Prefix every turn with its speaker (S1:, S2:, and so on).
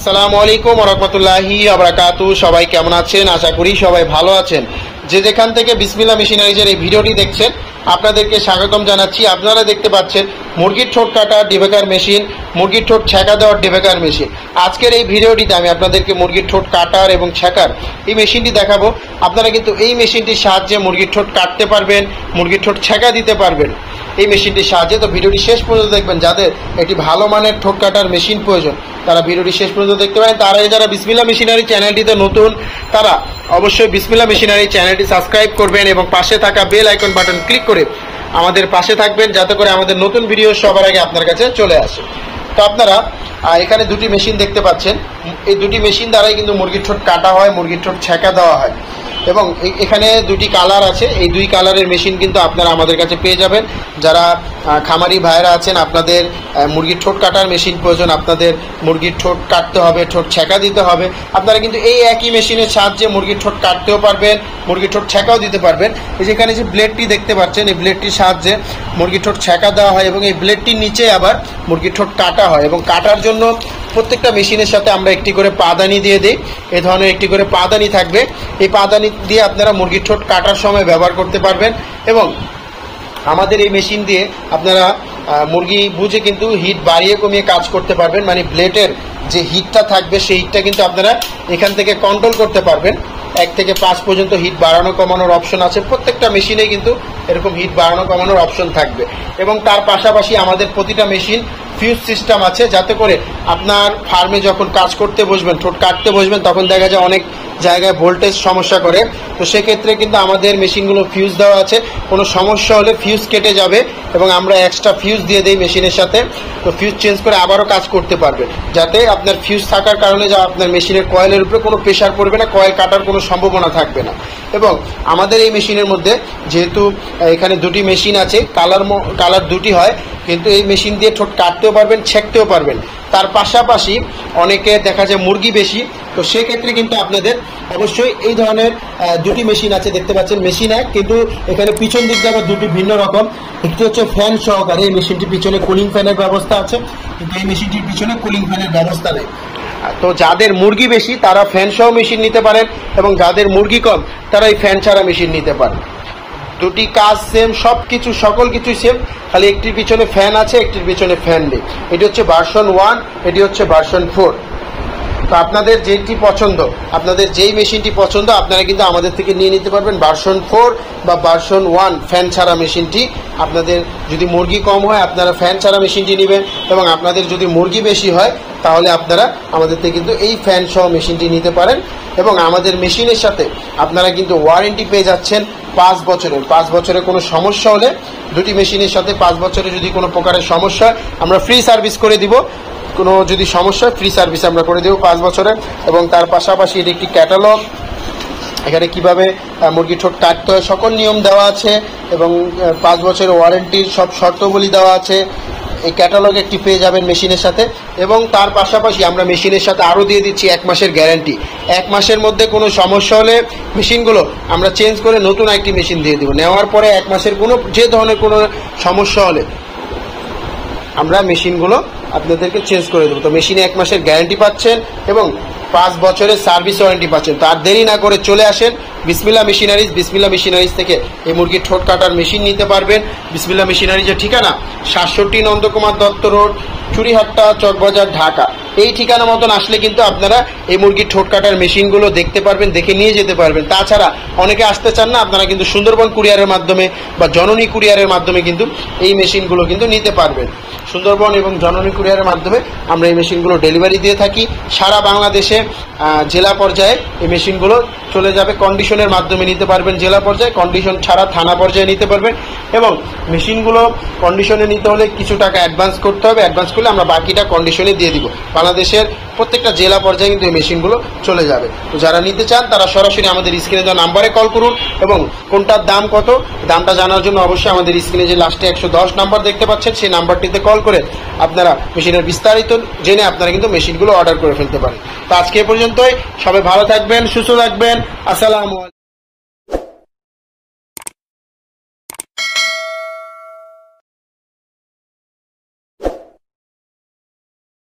S1: আসসালামু আলাইকুম ওয়া রাহমাতুল্লাহি ওয়া বারাকাতুহু। সবাই কেমন আছেন? আশা করি সবাই ভালো আছেন। যে যেখান থেকে বিসমিল্লাহ মেশিনারিজের এই ভিডিওটি দেখছেন আপনাদেরকে স্বাগতম জানাচ্ছি। আপনারা দেখতে পাচ্ছেন মুরগির ঠোঁট কাটার ডিবেকার মেশিন, মুরগির ঠোঁট ছেঁকা দেওয়ার ডিবেকার মেশিন। আজকের এই ভিডিওটিতে আমি আপনাদেরকে মুরগির ঠোঁট কাটার এবং ছেঁকার এই মেশিনটি দেখাবো। আপনারা কিন্তু এই মেশিনটির সাহায্যে মুরগির ঠোঁট কাটতে পারবেন, মুরগির ঠোঁট ছেঁকা দিতে পারবেন এই মেশিনটির সাহায্যে। তো ভিডিওটি শেষ পর্যন্ত দেখবেন। যাদের একটি ভালো মানের ঠোঁট কাটার মেশিন প্রয়োজন তারা ভিডিওটি শেষ পর্যন্ত দেখতে পারেন। তার আগে যারা বিসমিল্লাহ মেশিনারি চ্যানেলটিতে নতুন তারা অবশ্যই বিসমিল্লাহ মেশিনারি চ্যানেলটি সাবস্ক্রাইব করবেন এবং পাশে থাকা বেল আইকন বাটন ক্লিক করে আমাদের পাশে থাকবেন, যাতে করে আমাদের নতুন ভিডিও সবার আগে আপনার কাছে চলে আসে। তো আপনারা এখানে দুটি মেশিন দেখতে পাচ্ছেন। এই দুটি মেশিন দ্বারাই কিন্তু মুরগির ঠোঁট কাটা হয়, মুরগির ঠোঁট ছেঁকা দেওয়া হয় এবং এখানে দুটি কালার আছে। এই দুই কালারের মেশিন কিন্তু আপনারা আমাদের কাছে পেয়ে যাবেন। যারা খামারি ভাইরা আছেন, আপনাদের মুরগির ঠোঁট কাটার মেশিন প্রয়োজন, আপনাদের মুরগির ঠোঁট কাটতে হবে, ঠোঁট ছেঁকা দিতে হবে, আপনারা কিন্তু এই একই মেশিনের সাহায্যে মুরগির ঠোঁট কাটতেও পারবেন, মুরগির ঠোঁট ছেঁকাও দিতে পারবেন। এই যেখানে যে ব্লেডটি দেখতে পাচ্ছেন, এই ব্লেডটির সাহায্যে মুরগির ঠোঁট ছেঁকা দেওয়া হয় এবং এই ব্লেডটির নিচে আবার মুরগির ঠোঁট কাটা হয়। এবং কাটার জন্য প্রত্যেকটা মেশিনের সাথে আমরা একটি করে পাদানি দিয়ে দিই। এই ধরনের একটি করে পাদানি থাকবে। এই পাদানি দিয়ে আপনারা মুরগির ঠোঁট কাটার সময় ব্যবহার করতে পারবেন এবং আমাদের এই মেশিন দিয়ে আপনারা মুরগি বুঝে কিন্তু হিট বাড়িয়ে কমিয়ে কাজ করতে পারবেন। মানে ব্লেডের যে হিটটা থাকবে সেই হিটটা কিন্তু আপনারা এখান থেকে কন্ট্রোল করতে পারবেন। 1 থেকে 5 পর্যন্ত হিট বাড়ানো কমানোর অপশন আছে। প্রত্যেকটা মেশিনে কিন্তু এরকম হিট বাড়ানো কমানোর অপশন থাকবে এবং তার পাশাপাশি আমাদের প্রতিটা মেশিন ফিউজ সিস্টেম আছে, যাতে করে আপনার ফার্মে যখন কাজ করতে বসবেন, ঠোঁট কাটতে বসবেন, তখন দেখা যায় অনেক জায়গায় ভোল্টেজ সমস্যা করে। তো সেক্ষেত্রে কিন্তু আমাদের মেশিনগুলো ফিউজ দেওয়া আছে। কোনো সমস্যা হলে ফিউজ কেটে যাবে এবং আমরা এক্সট্রা ফিউজ দিয়ে দিই মেশিনের সাথে। তো ফিউজ চেঞ্জ করে আবারও কাজ করতে পারবে, যাতে আপনার ফিউজ থাকার কারণে যা আপনার মেশিনের কয়েলের উপরে কোনো প্রেশার পড়বে না, কয়েল কাটার কোনো সম্ভাবনা থাকবে না। এবং আমাদের এই মেশিনের মধ্যে যেহেতু এখানে দুটি মেশিন আছে, কালার দুটি হয়, কিন্তু এই মেশিন দিয়ে ঠোঁট কাটতেও পারবেন, ছেঁকতেও পারবেন। তার পাশাপাশি অনেকে দেখা যায় মুরগি বেশি, তো সেক্ষেত্রে কিন্তু আপনাদের অবশ্যই এই ধরনের দুটি মেশিন আছে। দেখতে পাচ্ছেন মেশিন এক, কিন্তু এখানে পিছন দিক দিয়ে আবার দুটি ভিন্ন রকম। একটি হচ্ছে ফ্যান সহকারে, এই মেশিনটির পিছনে কুলিং ফ্যানের ব্যবস্থা আছে, কিন্তু এই মেশিনটির পিছনে কুলিং ফ্যানের ব্যবস্থা নেই। তো যাদের মুরগি বেশি তারা ফ্যান সহ মেশিন নিতে পারেন এবং যাদের মুরগি কম তারা এই ফ্যান ছাড়া মেশিন নিতে পারেন। দুটি কাজ সেম, সব কিছু সকল কিছুই সেম, খালি একটির পিছনে ফ্যান আছে, একটির পিছনে ফ্যান নেই। এটি হচ্ছে ভার্সন 1, এটি হচ্ছে ভার্সন 4। তো আপনাদের যেটি পছন্দ, আপনাদের যেই মেশিনটি পছন্দ আপনারা কিন্তু আমাদের থেকে নিয়ে নিতে পারবেন। ভার্সন 4 বা ভার্সন 1 ফ্যান ছাড়া মেশিনটি। আপনাদের যদি মুরগি কম হয় আপনারা ফ্যান ছাড়া মেশিনটি নেবেন এবং আপনাদের যদি মুরগি বেশি হয় তাহলে আপনারা আমাদের থেকে কিন্তু এই ফ্যান সহ মেশিনটি নিতে পারেন। এবং আমাদের মেশিনের সাথে আপনারা কিন্তু ওয়ারেন্টি পেয়ে যাচ্ছেন 5 বছরের। 5 বছরে কোনো সমস্যা হলে দুটি মেশিনের সাথে 5 বছরে যদি কোনো প্রকারের সমস্যা হয় আমরা ফ্রি সার্ভিস করে দিব। কোনো যদি সমস্যা হয় ফ্রি সার্ভিস আমরা করে দেবো 5 বছরের। এবং তার পাশাপাশি এটি একটি ক্যাটালগ, এখানে কিভাবে মুরগির ঠোঁট কাটতে হয় সকল নিয়ম দেওয়া আছে এবং 5 বছরের ওয়ারেন্টির সব শর্তাবলী দেওয়া আছে। এই ক্যাটালগ একটি পেয়ে যাবেন মেশিনের সাথে। এবং তার পাশাপাশি আমরা মেশিনের সাথে আরও দিয়ে দিচ্ছি 1 মাসের গ্যারান্টি। 1 মাসের মধ্যে কোনো সমস্যা হলে মেশিনগুলো আমরা চেঞ্জ করে নতুন একটি মেশিন দিয়ে দেবো। নেওয়ার পরে 1 মাসের কোনো যে ধরনের কোনো সমস্যা হলে আমরা মেশিনগুলো আপনাদেরকে চেঞ্জ করে দেবো। তো মেশিনে 1 মাসের গ্যারান্টি পাচ্ছেন এবং 5 বছরের সার্ভিস ওয়ারেন্টি পাচ্ছেন। তো আর দেরি না করে চলে আসেন বিসমিল্লাহ মেশিনারিজ। বিসমিল্লাহ মেশিনারিজ থেকে এই মুরগির ঠোঁট কাটার মেশিন নিতে পারবেন। বিসমিল্লাহ মেশিনারিজের ঠিকানা 67 নন্দকুমার দত্ত রোড, চুরিহাট্টা, চকবাজার, ঢাকা। এই ঠিকানা মতন আসলে কিন্তু আপনারা এই মুরগির ঠোঁট কাটার মেশিনগুলো দেখতে পারবেন, দেখে নিয়ে যেতে পারবেন। তাছাড়া অনেকে আসতে চান না, আপনারা কিন্তু সুন্দরবন কুরিয়ারের মাধ্যমে বা জননী কুরিয়ারের মাধ্যমে কিন্তু এই মেশিনগুলো কিন্তু নিতে পারবেন। সুন্দরবন এবং জননী কুরিয়ারের মাধ্যমে আমরা এই মেশিনগুলো ডেলিভারি দিয়ে থাকি। সারা বাংলাদেশে জেলা পর্যায়ে এই মেশিনগুলো চলে যাবে। কন্ডিশনের মাধ্যমে নিতে পারবেন জেলা পর্যায়ে, কন্ডিশন ছাড়া থানা পর্যায়ে নিতে পারবেন। এবং মেশিনগুলো কন্ডিশনে নিতে হলে কিছু টাকা অ্যাডভান্স করতে হবে। অ্যাডভান্স করলে আমরা বাকিটা কন্ডিশনে দিয়ে দিব। বাংলাদেশের প্রত্যেকটা জেলা পর্যায়ে কিন্তু এই মেশিনগুলো চলে যাবে। তো যারা নিতে চান তারা সরাসরি আমাদের স্ক্রিনে দেওয়া নাম্বারে কল করুন এবং কোনটার দাম কত, দামটা জানার জন্য অবশ্যই আমাদের স্ক্রিনে যে লাস্টে 110 নাম্বার দেখতে পাচ্ছেন সেই নাম্বারটিতে কল করে আপনারা মেশিনের বিস্তারিত জেনে আপনারা কিন্তু মেশিনগুলো অর্ডার করে ফেলতে পারেন। তো আজকে এ পর্যন্তই। সবাই ভালো থাকবেন, সুস্থ থাকবেন। আসসালামু আলাইকুম।